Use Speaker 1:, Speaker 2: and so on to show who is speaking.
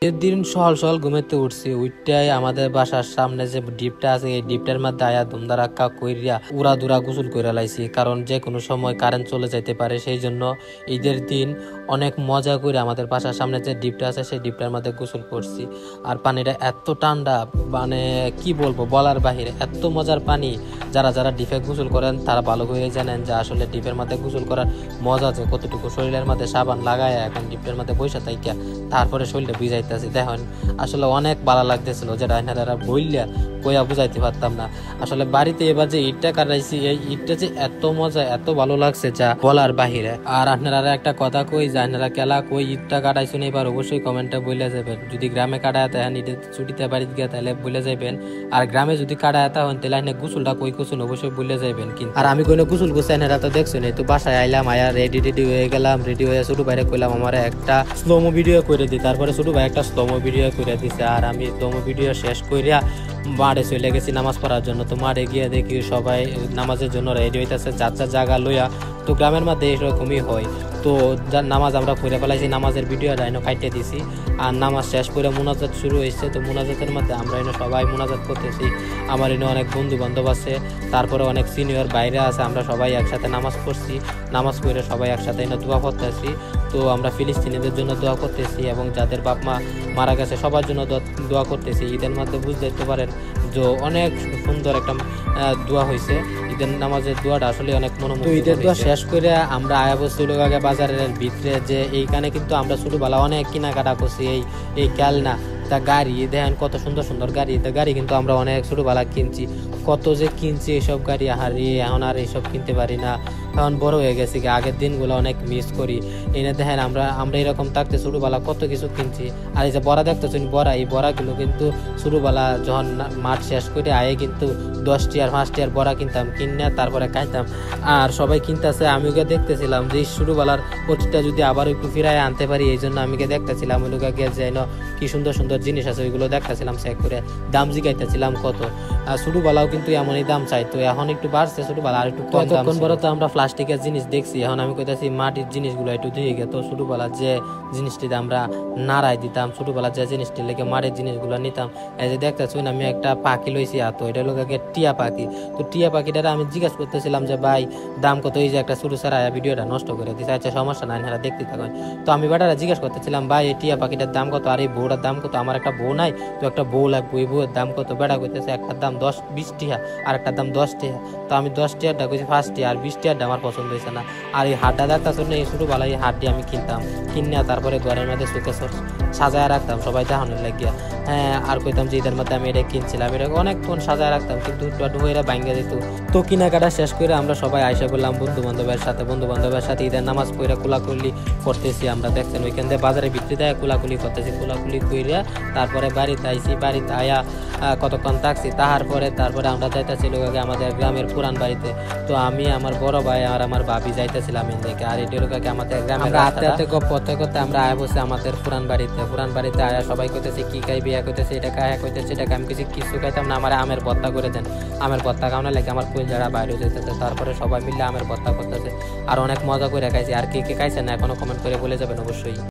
Speaker 1: দিন সকাল সকাল ঘুমেতে উঠছি, ওইটাই আমাদের বাসার সামনে যে ডিপটা আছে এই ডিপটার মধ্যে আয়া ধুমধারাক্কা কইরা উড়া দুরা গোসল কইরা লাইছি, কারণ যে কোনো সময় কারেন্ট চলে যাইতে পারে। সেই জন্য ঈদের দিন অনেক মজা করে আমাদের বাসার সামনে যে ডিপটা আছে সেই ডিপটার মধ্যে গোসল করছি। আর পানিটা এত ঠান্ডা, মানে কি বলবো, বলার বাহিরে এত মজার পানি। যারা যারা ডিপে গোসল করেন তারা ভালো করে জানেন যে আসলে ডিপের মধ্যে গোসল করার মজা যে কতটুকু। শরীরের মধ্যে সাবান লাগায় এখন ডিপের মধ্যে বৈশা থাইকা তারপরে শরীরটা ভিজাইতেছি, দেখেন আসলে অনেক ভালো লাগতেছিল, যেটা এনারা বইলা কইয়া বুঝাইতে পারতাম না। আসলে বাড়িতে এবার যে ঈদটা কাটাইছি এই ঈদটা যে এত মজা এত ভালো লাগছে যা বলার বাহিরে। আর আপনারা একটা কথা কই যে আপনারা কেলা কই ঈদটা কাটাইছেন এবার অবশ্যই কমেন্টে বলে যাবেন। যদি গ্রামে কাটায় তাহলে ঈদের ছুটিতে বাড়িতে গিয়ে তাহলে বলে যাবেন, আর গ্রামে যদি কাটায় তা হন তাহলে আপনি গোসলটা কই করছেন অবশ্যই বলে যাবেন। কিন্তু আর আমি কোনো গোসল করছি এনারা তো দেখছেন, এই তো বাসায় আইলাম, আয়া রেডি হয়ে গেলাম। রেডি হয়ে ছোট ভাইরে কইলাম আমার একটা স্লোমো ভিডিও করে দিই, তারপরে ছোট ভাই একটা স্লোমো ভিডিও করে দিছে। আর আমি স্লোমো ভিডিও শেষ করিয়া মাঠে চলে গেছি নামাজ পড়ার জন্য। তো মাঠে গিয়ে দেখি সবাই নামাজের জন্য রেডি হইতেছে, যার যার জায়গা লইয়া। তো গ্রামের মধ্যে এরকমই হয়। তো যার নামাজ আমরা পড়ে ফেলাইছি, নামাজের ভিডিও এনে কাটতে দিছি। আর নামাজ শেষ করে মোনাজাত শুরু হয়েছে। তো মোনাজাতের মধ্যে আমরা এনে সবাই মোনাজাত করতেছি। আমার এনে অনেক বন্ধু বান্ধব আছে, তারপরে অনেক সিনিয়র বাইরে আছে, আমরা সবাই একসাথে নামাজ পড়ছি। নামাজ পড়ে সবাই একসাথে এনে দোয়া করতেছি। তো আমরা ফিলিস্তিনিদের জন্য দোয়া করতেছি এবং যাদের বাপ মা মারা গেছে সবার জন্য দোয়া করতেছি। ঈদের মধ্যে বুঝতে পারেন যে অনেক সুন্দর একটা দোয়া হয়েছে। ঈদের নামাজের দোয়াটা আসলে অনেক মনোমুগ্ধ। ঈদের দোয়া শেষ করে আমরা আয়া বসছি আগে বাজারের ভিতরে, যে এইখানে কিন্তু আমরা ছোটবেলা অনেক কেনাকাটা করছি। এই খেলনা তা গাড়ি দেখেন কত সুন্দর সুন্দর গাড়ি। তা গাড়ি কিন্তু আমরা অনেক ছোটবেলা কিনছি, কত যে কিনছি এইসব গাড়ি। হারিয়ে এখন আর এইসব কিনতে পারি না, এখন বড় হয়ে গেছি। আগের দিনগুলো অনেক মিস করি। এনে দেখেন আমরা এরকম থাকতে ছোটবেলা কত কিছু কিনছি। আর এই যে বড়া দেখতেছেন, বড়া, এই বড়াগুলো কিন্তু ছোটবেলা যখন মাঠ শেষ করে আয়ে কিন্তু 10 টিয়ার 5 টিয়ার বড়া কিনতাম, কিনে তারপরে খাইতাম। আর সবাই কিনতেছে, আমিও দেখতেছিলাম যে ছোটবেলার প্রতিটা যদি আবার একটু ফিরায় আনতে পারি। এই জন্য আমি দেখতেছিলাম ওই লোকে গিয়ে যেন কি সুন্দর সুন্দর জিনিস আছে ওইগুলো দেখতেছিলাম, চেক করে দাম জিগাইতেছিলাম কত। আর ছোটবেলাও কিন্তু এমনই দাম চাইতো, এখন একটু বাড়ছে ছোটবেলা আর একটু কম দাম। বড় তো আমরা প্লাস্টিকের জিনিস দেখছি, এখন আমি কইতাছি মাটির জিনিসগুলো একটু দিয়ে গেত। ছোটবেলা যে জিনিসটিতে আমরা নাড়াই দিতাম, ছোটবেলা যে জিনিসটি লেগে মাটির জিনিসগুলো নিতাম। এই যে দেখতেছি আমি একটা পাখি লইছি, তো এটা লোকে টিয়া পাখি। তো টিয়া পাখিটা আমি জিজ্ঞাসা করতেছিলাম যে ভাই দাম কত? এই যে একটা ছোট সারা ভিডিওটা নষ্ট করে দিচ্ছে। আচ্ছা সমস্যা নাই, এরা দেখতে থাকেন। তো আমি বেটারা জিজ্ঞাসা করতেছিলাম ভাই এই টিয়া পাখিটার দাম কত, আর এই বউটার দাম কত? আমার একটা বউ নাই, তো একটা বউ লাগবে, এই বউয়ের দাম কত? বেটা কইতেছে একটার দাম 10-20 টিয়া আর একটার দাম 10 টিয়া। তো আমি 10 টিয়ারটা কইছি 5 টিয়া, আর 20 টিয়ারটা আমার পছন্দ হয়েছে না। আর এই হাটটা দেখতেছ না, এই ছোটবেলা এই হাটটি আমি কিনতাম, কিনে তারপরে ঘরের মধ্যে চোখে সাজায় রাখতাম সবাই দেখানোর লাগিয়া। হ্যাঁ, আর কইতাম যে ঈদের মধ্যে আমি এটা কিনছিলাম, এটা অনেকক্ষণ সাজায় রাখতাম, কিন্তু ডুয়েরা ভাঙ্গে যেত। তো কেনাকাটা শেষ করে আমরা সবাই আইসা বললাম বন্ধু বান্ধবের সাথে ঈদের নামাজ পড়ে কোলাকুলি করতেছি। আমরা দেখছেন ওইখান থেকে বাজারে বিক্রি দেয় কোলাকুলি করতেছি। কোলাকুলি কইরা তারপরে বাড়িতে আইসি, বাড়িতে আয়া কতক্ষণ থাকছি। তারপরে আমরা যাইতেছিল আমাদের গ্রামের পুরান বাড়িতে। তো আমি, আমার বড় ভাই আর আমার ভাবি যাইতেছিলাম এদিকে। আর এটির আমাদের গ্রামের হাতে পথে করতে আমরা আয়া বসে আমাদের পুরান বাড়িতে আয়া সবাই কইতেছে কি খাইবি, কইতেছে এটা খায়, কইতেছে এটা আমি কিছু খাইতাম না, আমার আমের ভর্তা করে দেন। আমের ভর্তা খাওয়ানো লাগে আমার কই যারা বাইরে যেতেছে। তারপরে সবাই মিলে আমের ভর্তা করতেছে আর অনেক মজা করে খাইছি। আর কে কে খাইছে না এখনো কমেন্ট করে বলে যাবেন অবশ্যই।